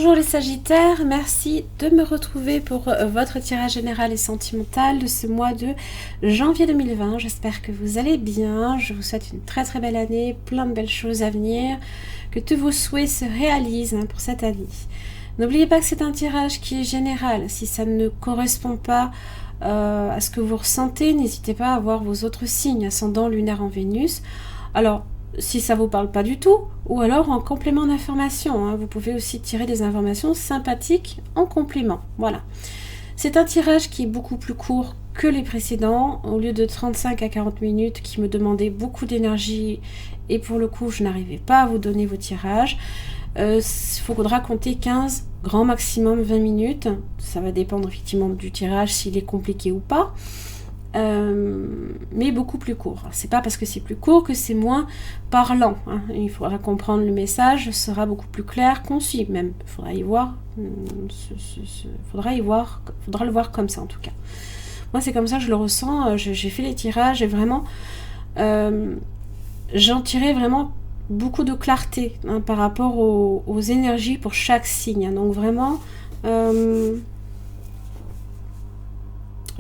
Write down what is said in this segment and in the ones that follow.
Bonjour les Sagittaires, merci de me retrouver pour votre tirage général et sentimental de ce mois de janvier 2020. J'espère que vous allez bien, je vous souhaite une très très belle année, plein de belles choses à venir, que tous vos souhaits se réalisent pour cette année. N'oubliez pas que c'est un tirage qui est général, si ça ne correspond pas à ce que vous ressentez, n'hésitez pas à voir vos autres signes, ascendant, lunaire en Vénus. Alors, si ça vous parle pas du tout, ou alors en complément d'information, vous pouvez aussi tirer des informations sympathiques en complément, voilà. C'est un tirage qui est beaucoup plus court que les précédents, au lieu de 35 à 40 minutes qui me demandaient beaucoup d'énergie, et pour le coup je n'arrivais pas à vous donner vos tirages. Il faudra compter 15, grand maximum 20 minutes, ça va dépendre effectivement du tirage, s'il est compliqué ou pas. Mais beaucoup plus court. C'est pas parce que c'est plus court que c'est moins parlant. Il faudra comprendre le message, sera beaucoup plus clair, concis même. Il faudra y voir. Faudra le voir comme ça en tout cas. Moi c'est comme ça que je le ressens. J'ai fait les tirages et vraiment, j'en tirais vraiment beaucoup de clarté par rapport aux énergies pour chaque signe. Donc vraiment.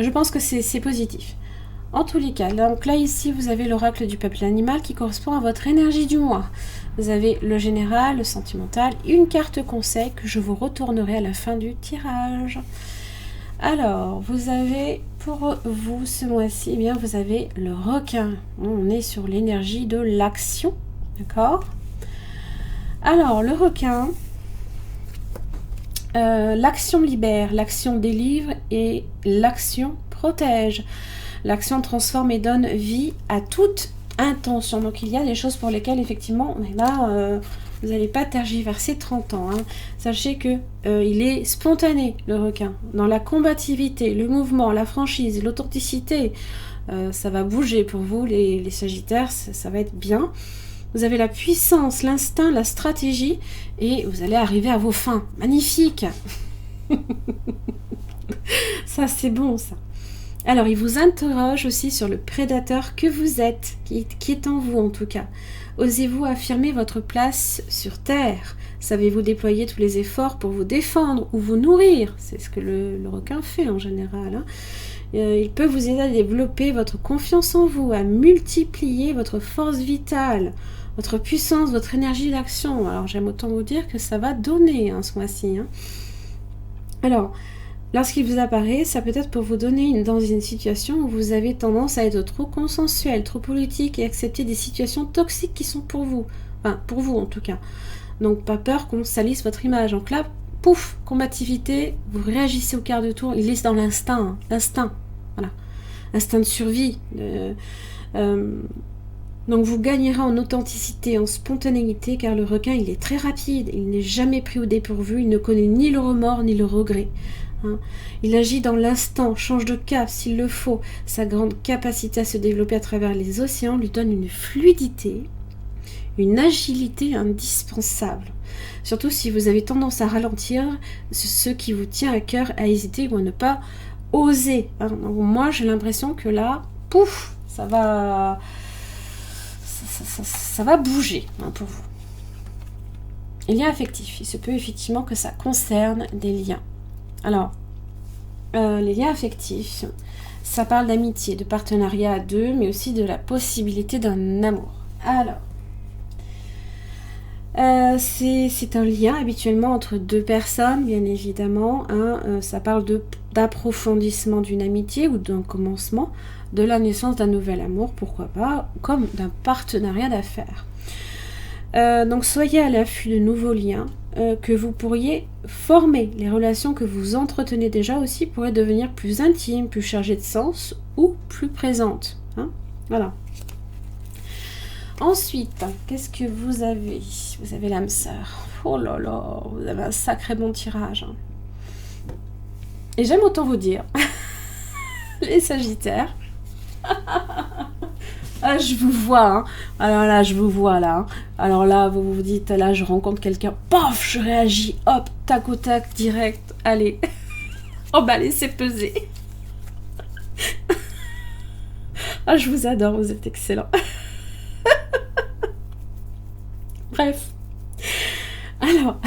Je pense que c'est positif. En tous les cas, donc là ici vous avez l'oracle du peuple animal qui correspond à votre énergie du mois. Vous avez le général, le sentimental, une carte conseil que je vous retournerai à la fin du tirage. Alors, vous avez pour vous ce mois-ci, bien vous avez le requin. On est sur l'énergie de l'action, d'accord? Alors, le requin, l'action libère, l'action délivre et l'action protège. L'action transforme et donne vie à toute intention. Donc il y a des choses pour lesquelles effectivement, là, vous n'allez pas tergiverser 30 ans. Sachez que il est spontané, le requin. Dans la combativité, le mouvement, la franchise, l'authenticité, ça va bouger pour vous les Sagittaires, ça va être bien. Vous avez la puissance, l'instinct, la stratégie et vous allez arriver à vos fins. Magnifique. Ça, c'est bon, ça. Alors, il vous interroge aussi sur le prédateur que vous êtes, qui est en vous en tout cas. Osez-vous affirmer votre place sur Terre? Savez-vous déployer tous les efforts pour vous défendre ou vous nourrir? C'est ce que le requin fait en général. Il peut vous aider à développer votre confiance en vous, à multiplier votre force vitale, votre puissance, votre énergie d'action. Alors j'aime autant vous dire que ça va donner ce mois-ci. Alors, lorsqu'il vous apparaît, ça peut être pour vous donner dans une situation où vous avez tendance à être trop consensuel, trop politique et accepter des situations toxiques qui sont pour vous. Enfin, pour vous en tout cas. Donc pas peur qu'on salisse votre image. Donc là, pouf, combativité, vous réagissez au quart de tour, il est dans l'instinct, l'instinct, voilà, instinct de survie. Donc vous gagnerez en authenticité, en spontanéité, car le requin, il est très rapide, il n'est jamais pris au dépourvu, il ne connaît ni le remords ni le regret. Il agit dans l'instant, change de cap s'il le faut. Sa grande capacité à se développer à travers les océans lui donne une fluidité, une agilité indispensable. Surtout si vous avez tendance à ralentir, ce qui vous tient à cœur, à hésiter ou à ne pas oser. Donc moi, j'ai l'impression que là, pouf, ça va bouger pour vous. Les liens affectifs, il se peut effectivement que ça concerne des liens. Alors, les liens affectifs, ça parle d'amitié, de partenariat à deux, mais aussi de la possibilité d'un amour. Alors, c'est un lien habituellement entre deux personnes, bien évidemment. Ça parle d'approfondissement d'une amitié ou d'un commencement, de la naissance d'un nouvel amour, pourquoi pas, comme d'un partenariat d'affaires. Donc soyez à l'affût de nouveaux liens que vous pourriez former. Les relations que vous entretenez déjà aussi pourraient devenir plus intimes, plus chargées de sens ou plus présentes. Voilà. Ensuite, qu'est-ce que vous avez? Vous avez l'âme sœur. Oh là là, vous avez un sacré bon tirage. Et j'aime autant vous dire, les Sagittaires. Ah, je vous vois, Alors là, je vous vois, là. Alors là, vous vous dites, là, je rencontre quelqu'un, pof, je réagis, hop, tac au tac, direct, allez. Emballez, c'est pesé. Ah, je vous adore, vous êtes excellents. Bref. Alors,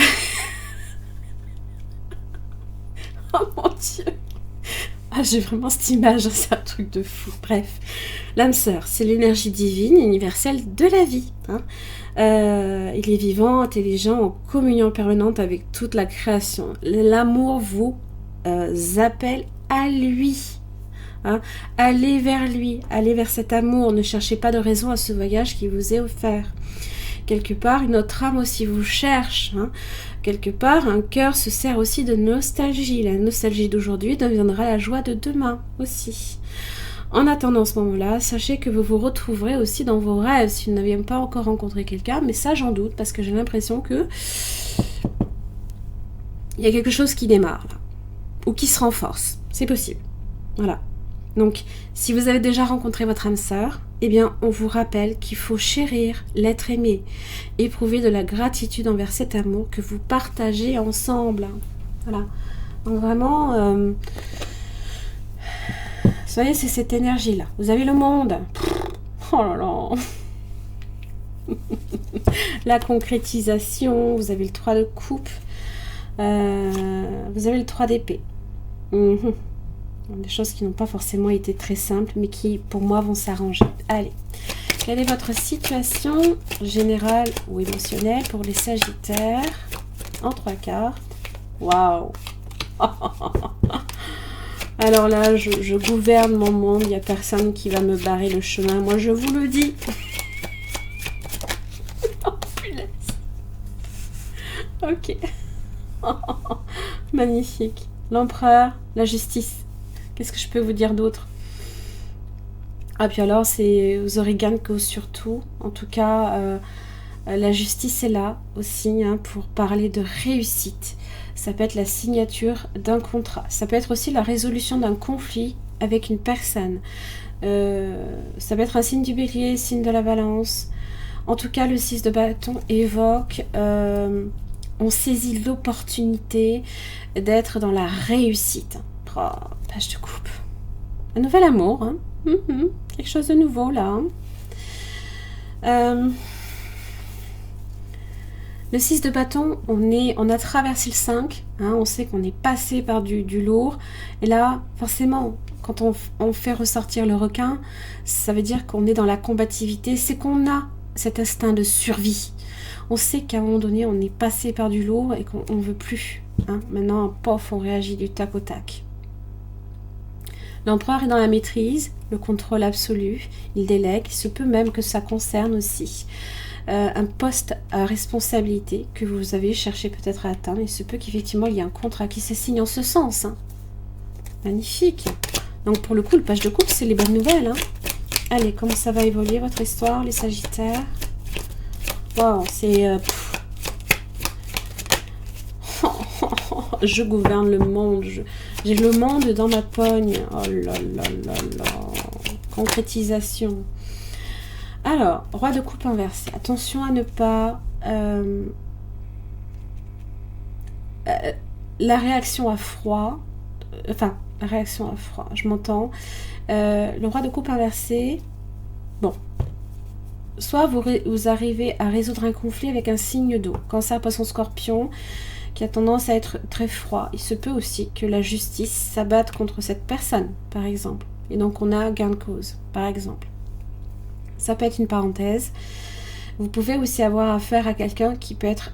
j'ai vraiment cette image, c'est un truc de fou. Bref, l'âme sœur, c'est l'énergie divine, universelle de la vie. Il est vivant, intelligent, en communion permanente avec toute la création. L'amour vous appelle à lui. Allez vers lui, allez vers cet amour. Ne cherchez pas de raison à ce voyage qui vous est offert. Quelque part, notre âme aussi vous cherche. Quelque part, un cœur se sert aussi de nostalgie. La nostalgie d'aujourd'hui deviendra la joie de demain aussi. En attendant ce moment-là, sachez que vous vous retrouverez aussi dans vos rêves si vous n'aviez pas encore rencontré quelqu'un. Mais ça, j'en doute parce que j'ai l'impression que il y a quelque chose qui démarre là, ou qui se renforce. C'est possible. Voilà. Donc, si vous avez déjà rencontré votre âme sœur, eh bien, on vous rappelle qu'il faut chérir l'être aimé, éprouver de la gratitude envers cet amour que vous partagez ensemble. Voilà. Donc vraiment, vous voyez, c'est cette énergie-là. Vous avez le monde. Oh là là. La concrétisation, vous avez le 3 de coupe, vous avez le 3 d'épée. Des choses qui n'ont pas forcément été très simples, mais qui, pour moi, vont s'arranger. Allez, quelle est votre situation générale ou émotionnelle pour les Sagittaires en 3 cartes? Waouh. Alors là, je gouverne mon monde, il n'y a personne qui va me barrer le chemin. Moi, je vous le dis. Oh, punaise. Ok. Magnifique. L'empereur, la justice. Qu'est-ce que je peux vous dire d'autre? Ah, puis alors, vous aurez gain de cause surtout. En tout cas, la justice est là aussi pour parler de réussite. Ça peut être la signature d'un contrat. Ça peut être aussi la résolution d'un conflit avec une personne. Ça peut être un signe du bélier, signe de la balance. En tout cas, le 6 de bâton évoque... on saisit l'opportunité d'être dans la réussite. Oh, page de coupe. Un nouvel amour. Quelque chose de nouveau là. Le 6 de bâton, on a traversé le 5. On sait qu'on est passé par du lourd. Et là, forcément, quand on fait ressortir le requin, ça veut dire qu'on est dans la combativité. C'est qu'on a cet instinct de survie. On sait qu'à un moment donné, on est passé par du lourd et qu'on ne veut plus. Maintenant, pof, on réagit du tac au tac. L'empereur est dans la maîtrise, le contrôle absolu. Il délègue. Il se peut même que ça concerne aussi un poste à responsabilité que vous avez cherché peut-être à atteindre. Il se peut qu'effectivement, il y ait un contrat qui se signe en ce sens. Magnifique. Donc, pour le coup, le page de coupe, c'est les bonnes nouvelles. Allez, comment ça va évoluer votre histoire, les Sagittaires? Waouh, c'est... je gouverne le monde. J'ai le monde dans ma pogne. Oh là là là là. Concrétisation. Alors, roi de coupe inversé. Attention à ne pas... la réaction à froid. Enfin, la réaction à froid, je m'entends. Le roi de coupe inversé. Bon. Soit vous arrivez à résoudre un conflit avec un signe d'eau. Cancer, poisson, scorpion, qui a tendance à être très froid. Il se peut aussi que la justice s'abatte contre cette personne, par exemple. Et donc on a gain de cause, par exemple. Ça peut être une parenthèse. Vous pouvez aussi avoir affaire à quelqu'un qui peut être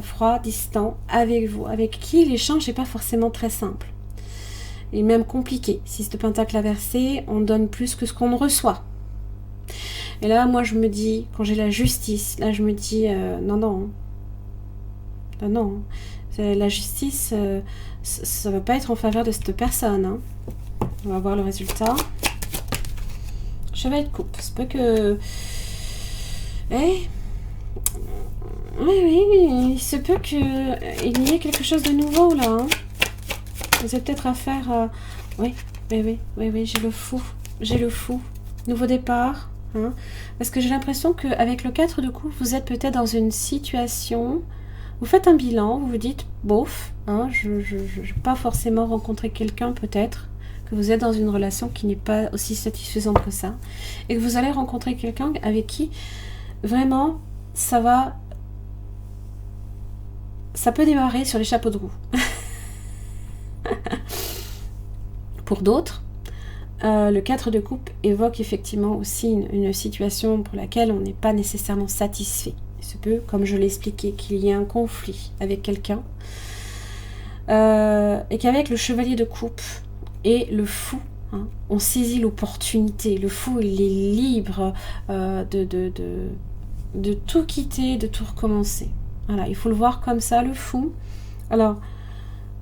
froid, distant avec vous, avec qui l'échange n'est pas forcément très simple. Et même compliqué. 6 de pentacle inversé, on donne plus que ce qu'on reçoit. Et là, moi, je me dis, quand j'ai la justice, là, je me dis, non. La justice, ça ne va pas être en faveur de cette personne. On va voir le résultat. Chevalet de coupe. C'est pas que... oui, il se peut qu'il y ait quelque chose de nouveau, là. Vous avez peut-être affaire à... Oui, j'ai le fou. Nouveau départ. Parce que j'ai l'impression qu'avec le 4 de coupe, vous êtes peut-être dans une situation, vous faites un bilan, vous vous dites, bof, je n'ai pas forcément rencontré quelqu'un peut-être, que vous êtes dans une relation qui n'est pas aussi satisfaisante que ça, et que vous allez rencontrer quelqu'un avec qui, vraiment, ça peut démarrer sur les chapeaux de roue. Pour d'autres, le 4 de coupe évoque effectivement aussi une situation pour laquelle on n'est pas nécessairement satisfait. Il se peut, comme je l'ai expliqué, qu'il y ait un conflit avec quelqu'un et qu'avec le chevalier de coupe et le fou, hein, on saisit l'opportunité. Le fou, il est libre de tout quitter, de tout recommencer. Voilà, il faut le voir comme ça, le fou. Alors,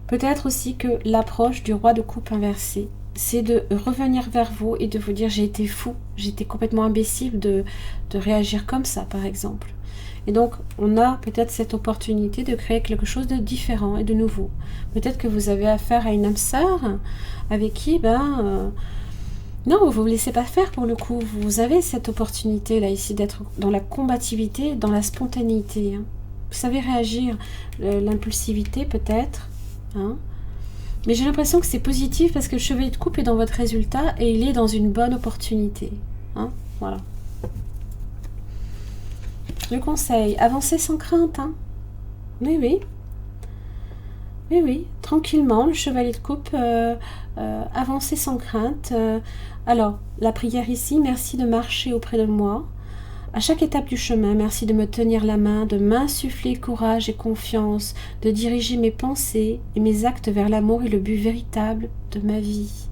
peut-être aussi que l'approche du roi de coupe inversé, c'est de revenir vers vous et de vous dire j'ai été fou, j'étais complètement imbécile de réagir comme ça, par exemple. Et donc, on a peut-être cette opportunité de créer quelque chose de différent et de nouveau. Peut-être que vous avez affaire à une âme sœur avec qui, non, vous ne vous laissez pas faire pour le coup. Vous avez cette opportunité là ici d'être dans la combativité, dans la spontanéité. Hein. Vous savez réagir, l'impulsivité peut-être. Hein. Mais j'ai l'impression que c'est positif parce que le chevalier de coupe est dans votre résultat et il est dans une bonne opportunité. Hein. Voilà. Le conseil, avancez sans crainte. Hein. Oui, oui. Oui, oui, tranquillement, le chevalier de coupe, avancez sans crainte. Alors, la prière ici, merci de marcher auprès de moi. À chaque étape du chemin, merci de me tenir la main, de m'insuffler courage et confiance, de diriger mes pensées et mes actes vers l'amour et le but véritable de ma vie.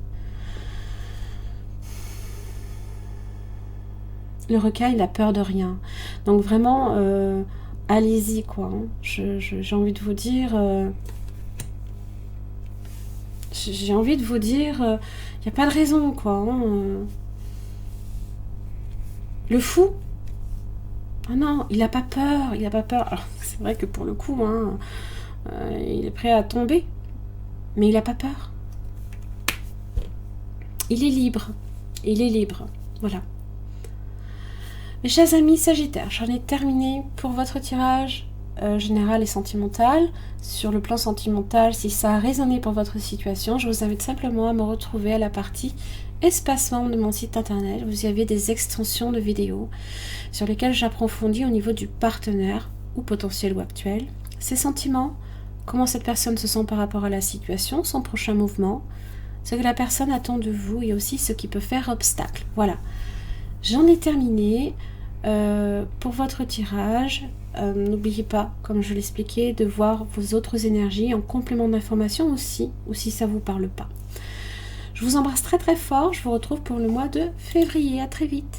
Le requin, il a peur de rien. Donc vraiment, allez-y, quoi. Hein. J'ai envie de vous dire... j'ai envie de vous dire... Il n'y a pas de raison, quoi. Hein. Le fou... Ah non, il n'a pas peur, il n'a pas peur. Alors, c'est vrai que pour le coup, hein, il est prêt à tomber, mais il n'a pas peur. Il est libre, voilà. Mes chers amis Sagittaires, j'en ai terminé pour votre tirage général et sentimental. Sur le plan sentimental, si ça a résonné pour votre situation, je vous invite simplement à me retrouver à la partie espacement de mon site internet. Vous y avez des extensions de vidéos sur lesquelles j'approfondis au niveau du partenaire ou potentiel ou actuel, ses sentiments, comment cette personne se sent par rapport à la situation, son prochain mouvement, ce que la personne attend de vous et aussi ce qui peut faire obstacle. Voilà, j'en ai terminé pour votre tirage. N'oubliez pas, comme je l'expliquais, de voir vos autres énergies en complément d'information aussi, ou si ça ne vous parle pas. Je vous embrasse très très fort, je vous retrouve pour le mois de février, à très vite.